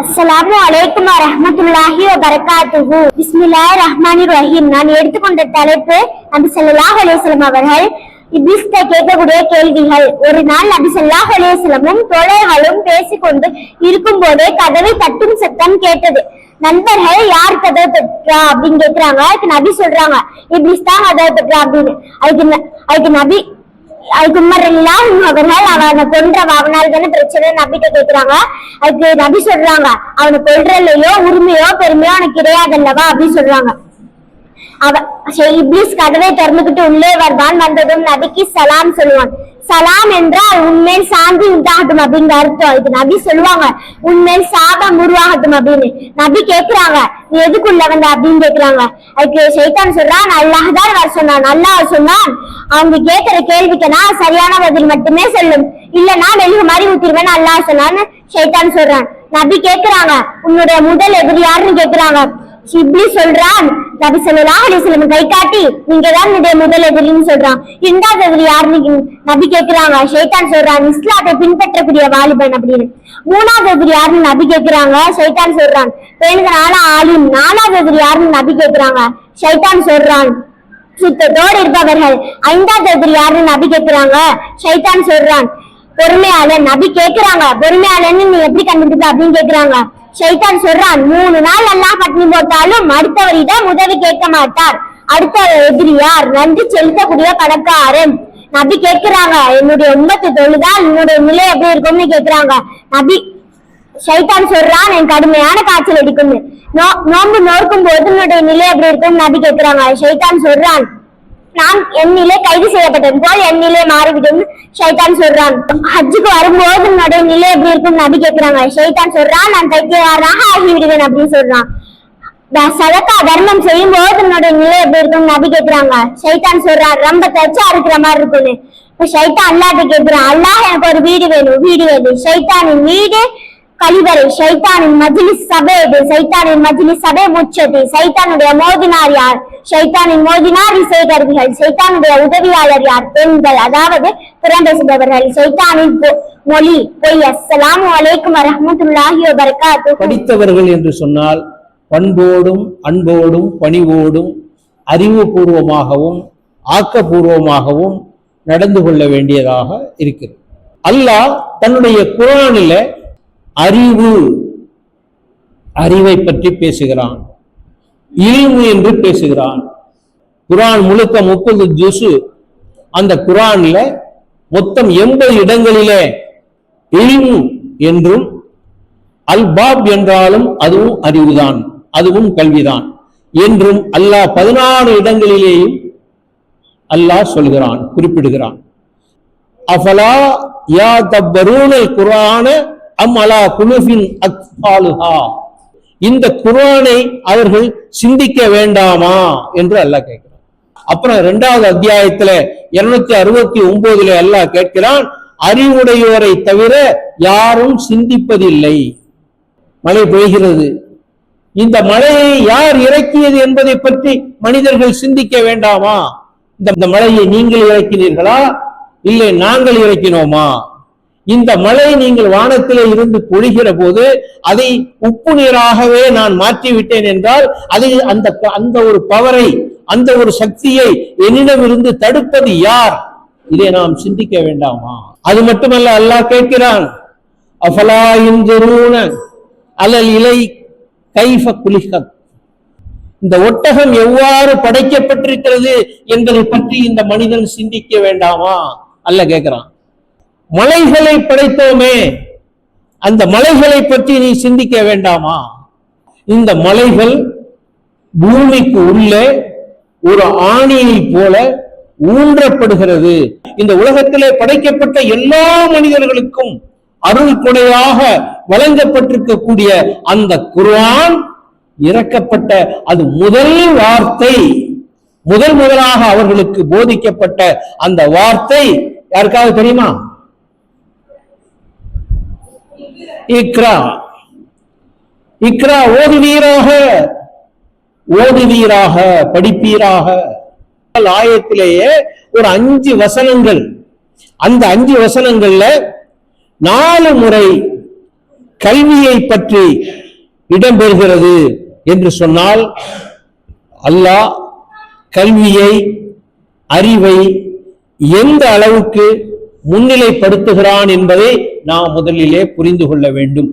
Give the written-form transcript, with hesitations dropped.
அஸ்ஸலாமு அலைக்கும் வரஹ்மத்துல்லாஹி வபரகாத்துஹு. பிஸ்மில்லாஹிர் ரஹ்மானிர் ரஹீம். நான் எடுத்துக்கொண்ட தலைப்பு நபி ஸல்லல்லாஹு அலைஹி வஸல்லம் அவர்கள் இப்லீஸ்ட கேட்கக்கூடிய கேள்விகள். ஒரு நாள் நபி ஸல்லல்லாஹு அலைஹி வஸல்லமும் தோழர்களும் பேசிக்கொண்டு இருக்கும் போதே கதவை தட்டும் சத்தம் கேட்டது. நண்பர்கள் யார் கதவை தட்டுறா அப்படின்னு கேக்குறாங்க. அதுக்கு நபி சொல்றாங்க, இப்லீஸ் தான் கதவை தட்டுறா அப்படின்னு. அதுக்கு உமர் அவர்கள் அவனை கொன்ற அவனால் தானே பிரச்சனை நபிட்ட கேக்குறாங்க. அதுக்கு நபி சொல்றாங்க, அவனை கொல்றலையோ உரிமையோ பெருமையோ அவனுக்கு கிடையாதல்லவா அப்படின்னு சொல்றாங்க. இப்லீஸ் கதவை திறந்துகிட்டு உள்ளே வருவான். வந்ததும் நபிக்கு சலாம் சொல்லுவான். சலாம் என்றால் உண்மையில் சாந்தி உண்டாகட்டும் அப்படிங்கிற அர்த்தம். இது நபி சொல்லுவாங்க, உண்மையில் சாபம் உருவாகட்டும் அப்படின்னு. நபி கேக்குறாங்க, நீ எதுக்குள்ள வந்த அப்படின்னு கேக்குறாங்க. அதுக்கு ஷைத்தான் சொல்றான், அல்லாஹ் தான் வர சொன்னான். அல்லாஹ் சொன்னான், அவங்க கேட்கிற கேள்விக்குனா சரியான பதில் மட்டுமே சொல்லும், இல்லன்னா வெளிய மாதிரி ஊத்திருவேன் அல்லாஹ் சொன்னான்னு ஷைத்தான் சொல்றான். நபி கேக்குறாங்க, உன்னுடைய முதல் எதிரி யாருன்னு கேக்குறாங்க. இப்லீஸ் சொல்றான், நபி ஸல்லல்லாஹு அலைஹி வஸல்லம் கை காட்டி நீங்க தான் என்னுடைய முதல் எதிரின்னு சொல்றான். இரண்டாவது எதிரி யாருன்னு நபி கேக்குறாங்க. ஷைத்தான் சொல்றான், இஸ்லாத்தை பின்பற்றக்கூடிய வாலிபன் அப்படின்னு. மூணாவது எதிரி யாருன்னு நபி கேக்குறாங்க. ஷைத்தான் சொல்றான், பேணுதலான ஆலிம். நாலாவது எதிரி யாருன்னு நபி கேக்குறாங்க. ஷைத்தான் சொல்றான், சுத்தத்தோடு இருப்பவர்கள். ஐந்தாவது எதிரி யாருன்னு நபி கேக்குறாங்க. ஷைத்தான் சொல்றான், பொறுமையாளன். நபி கேக்குறாங்க, பொறுமையாளன்னு நீ எப்படி கண்டுபிடிப்ப அப்படின்னு கேக்குறாங்க. ஷைத்தான் சொல்றான், 3 நாள் அல்லாஹ் பட்டினி போட்டாலும் அடுத்தவரிடம் உதவி கேட்க மாட்டார். அடுத்த எதிரி யார்? நன்றி செலுத்தக்கூடிய பணக்காரன். நபி கேட்கிறாங்க, என்னுடைய உம்மத்து தொழுதால் என்னுடைய நிலை எப்படி இருக்கும்னு கேக்குறாங்க. நபி ஷைத்தான் சொல்றான், என் கடுமையான காய்ச்சல் அடிக்கும். நோன்பு நோக்கும் போது என்னுடைய நிலை எப்படி இருக்கும் நபி கேட்கிறாங்க. ஷைத்தான் சொல்றான், நான் என் நிலை கைது செய்யப்பட்டது போல் என் நிலை மாறிவிடும். ஷைத்தான் சொல்றான், ஹஜ்ஜுக்கு வரும்போது என்னுடைய நிலை எப்படி இருக்கும் நபி கேட்கிறாங்க. ஷைத்தான் சொல்றான், நான் பைத்தியக்காரனாக ஆகிவிடுவேன் அப்படின்னு சொல்றான். சதக்கா தர்மம் செய்யும் போது என்னுடைய நிலை எப்படி இருக்கும் நபி கேட்கிறாங்க. ஷைத்தான் சொல்றான், ரொம்ப தச்சா இருக்கிற மாதிரி இருக்குன்னு. இப்ப ஷைத்தான் அல்லாஹ்ட்ட கேட்கிறான், அல்லாஹ் எனக்கு ஒரு வீடு வேணும். வீடு வேணும். ஷைத்தானின் வீடு கழிவறை. ஷைத்தானின் மஜ்லிஸ் சபை இது. ஷைத்தானின் மஜ்லிஸ் சபை முச்சது. ஷைத்தானுடைய மோதினார் யார்? ஷைத்தானின் மோதினார் இசைகருவிகள். ஷைத்தானுடைய உதவியாளர் யார்? பெண்கள், அதாவது புறம் பேசுபவர்கள். ஷைத்தானின் மொழி பொய். அஸ்ஸலாமு அலைக்கும் வரஹ்மத்துல்லாஹி வபரகாத்துஹு. படித்தவர்கள் என்று சொன்னால் பண்போடும் அன்போடும் பணிவோடும் அறிவுபூர்வமாகவும் ஆக்கப்பூர்வமாகவும் நடந்து கொள்ள வேண்டியதாக இருக்கிறது. அல்லாஹ் தன்னுடைய குர்ஆனில அறிவை பற்றி பேசுகிறான், இல்மு என்று பேசுகிறான். குர்ஆன் முழுக்க 30 ஜுஸு. அந்த குர்ஆன்ல மொத்தம் 80 இடங்களிலே இல்மு என்றும் அல்பாப் என்றாலும் அதுவும் அறிவுதான், அதுவும் கல்விதான் என்றும் அல்லாஹ் 16 இடங்களிலேயும் அல்லாஹ் சொல்கிறான், குறிப்பிடுகிறான். அஃபலா யதபரூனல் குர்ஆன அம் அலா குலுஃபின் அக்ஃபாலுஹா. இந்த குர்ஆனை அவர்கள் சிந்திக்க வேண்டாமா என்று அல்லாஹ் கேட்கிறான். அப்புறம் 2வது அத்தியாயத்துல 269 அல்லாஹ் கேட்கிறான், அறிவுடையோரை தவிர யாரும் சிந்திப்பதில்லை. மழை பெய்கிறது, இந்த மழையை யார் இறக்கியது என்பதை பற்றி மனிதர்கள் சிந்திக்க வேண்டாமா? இந்த மழையை நீங்கள் இறக்கினீர்களா, இல்லை நாங்கள் இறக்கினோமா? இந்த மழை நீங்கள் வானத்திலே இருந்து பொழிகிற போது அதை உப்பு நீராகவே நான் மாற்றிவிட்டேன் என்றால் அதை அந்த ஒரு பவரை, அந்த ஒரு சக்தியை என்னிடம் இருந்து தடுப்பது யார்? இதை நாம் சிந்திக்க வேண்டாமா? அது மட்டுமல்ல, அல்லாஹ் கேட்கிறான், அஃபலா யன்துரூன அலல் இலை கைஃப குலிகத். இந்த ஒட்டகம் எவ்வாறு படைக்கப்பட்டிருக்கிறது என்பதை பற்றி இந்த மனிதன் சிந்திக்க வேண்டாமா? அல்லாஹ் கேட்கிறான். மலைகளை படைத்தோமே, அந்த மலைகளை பற்றி நீ சிந்திக்க வேண்டாமா? இந்த மலைகள் பூமிக்கு உள்ளே ஒரு ஆணியை போல ஊன்றப்படுகிறது. இந்த உலகத்திலே படைக்கப்பட்ட எல்லா மனிதர்களுக்கும் அருள் கொடையாக வழங்கப்பட்டிருக்கக்கூடிய அந்த குர்ஆன் இறக்கப்பட்ட அது முதல் வார்த்தை, முதலாக அவர்களுக்கு போதிக்கப்பட்ட அந்த வார்த்தை யாருக்காவது தெரியுமா? இக்ரா. இக்ரா, ஓதுவீராக, படிப்பீராக. ஆயத்திலேயே ஒரு 5 வசனங்கள். அந்த 5 வசனங்கள்ல 4 முறை கல்வியை பற்றி இடம்பெறுகிறது என்று சொன்னால் அல்லாஹ் கல்வியை, அறிவை எந்த அளவுக்கு முன்னிலைப்படுத்துகிறான் என்பதை நாம் முதலிலே புரிந்து கொள்ள வேண்டும்.